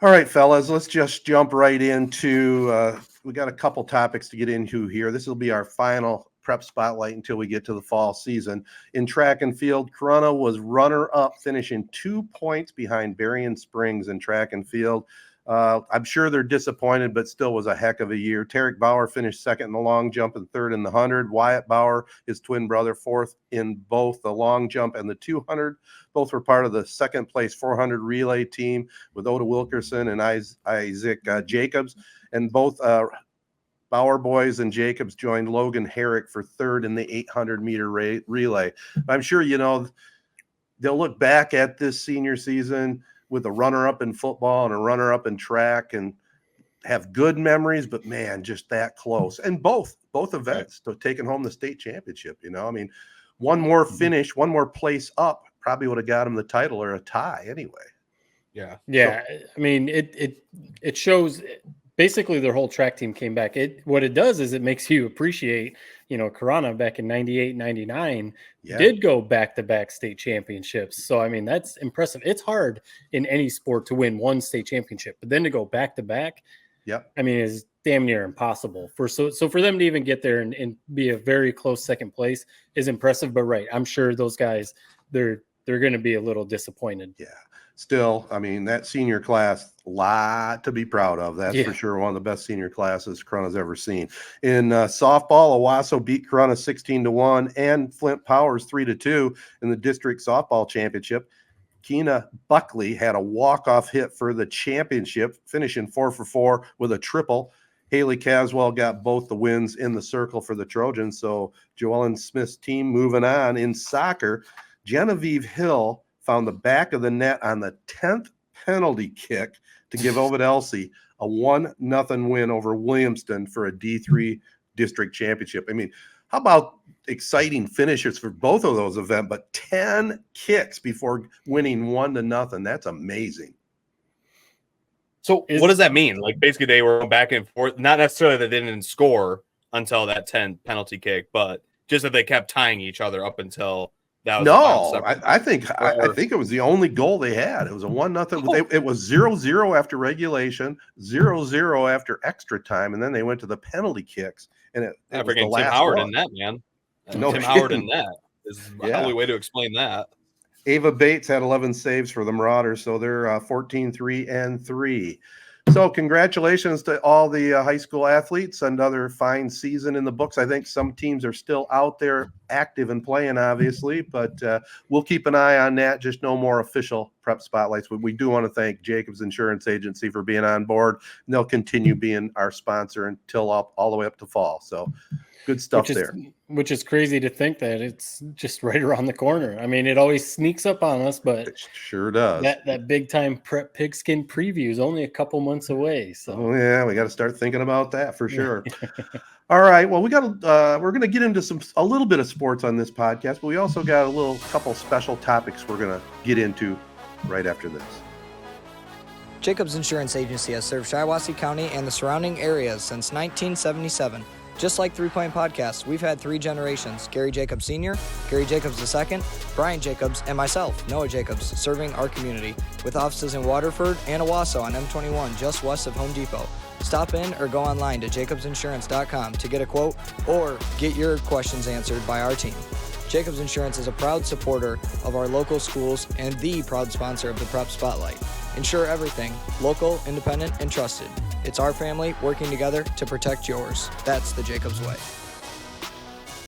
All right, fellas, let's just jump right into we got a couple topics to get into here. This will be our final prep spotlight until we get to the fall season. In track and field, Corunna was runner-up, finishing 2 points behind Berrien Springs in track and field. I'm sure they're disappointed, but still was a heck of a year. Tarek Bauer finished second in the long jump and third in the 100. Wyatt Bauer, his twin brother, fourth in both the long jump and the 200. Both were part of the second place 400 relay team with Oda Wilkerson and Isaac Jacobs. And both Bauer boys and Jacobs joined Logan Herrick for third in the 800-meter relay. I'm sure, they'll look back at this senior season with a runner-up in football and a runner-up in track and have good memories, but man, just that close. And both events, so taking home the state championship, one more finish, one more place up probably would have got him the title or a tie anyway. Yeah. So, I mean, it shows basically their whole track team came back. What it does is it makes you appreciate, Corunna back in 98, 99 did go back-to-back state championships. So, I mean, that's impressive. It's hard in any sport to win one state championship, but then to go back-to-back, I mean, is damn near impossible. So for them to even get there and be a very close second place is impressive. But I'm sure those guys, they're going to be a little disappointed. Yeah. Still, I mean, that senior class, a lot to be proud of. That's for sure one of the best senior classes Corunna's ever seen. In softball, Owasso beat Corunna 16-1 and Flint Powers 3-2 in the district softball championship. Keena Buckley had a walk-off hit for the championship, finishing 4 for 4 with a triple. Haley Caswell got both the wins in the circle for the Trojans. So Joellen Smith's team moving on. In soccer, Genevieve Hill found the back of the net on the 10th penalty kick to give Ovid Elsie a 1-0 win over Williamston for a D3 district championship. I mean, how about exciting finishes for both of those events, but 10 kicks before winning 1-0. That's amazing. So what does that mean? Like, basically they were back and forth, not necessarily that they didn't score until that 10 penalty kick, but just that they kept tying each other up until that was I think it was the only goal they had. It was a 1-0. It was 0-0 after regulation, 0-0 after extra time, and then they went to the penalty kicks. And it was the last Tim Howard one. in that, man. No Tim kidding. Howard in that is the only way to explain that. Ava Bates had 11 saves for the Marauders, so they're 14-3-3. So congratulations to all the high school athletes. Another fine season in the books. I think some teams are still out there active and playing, obviously, but we'll keep an eye on that. Just no more official prep spotlights. But we do want to thank Jacobs Insurance Agency for being on board, and they'll continue being our sponsor until all the way up to fall. So good stuff there. Which is crazy to think that it's just right around the corner. I mean, it always sneaks up on us, but it sure does. That big time prep pigskin preview is only a couple months away. So we got to start thinking about that for sure. All right. Well, we're going to get into a little bit of sports on this podcast, but we also got a couple special topics we're going to get into right after this. Jacobs Insurance Agency has served Shiawassee County and the surrounding areas since 1977. Just like 3 Point Podcast, we've had 3 generations: Gary Jacobs Sr., Gary Jacobs II, Brian Jacobs, and myself, Noah Jacobs, serving our community with offices in Waterford and Owasso on M21, just west of Home Depot. Stop in or go online to jacobsinsurance.com to get a quote or get your questions answered by our team. Jacobs Insurance is a proud supporter of our local schools and the proud sponsor of the Prep Spotlight. Insure everything, local, independent, and trusted. It's our family working together to protect yours. That's the Jacobs way.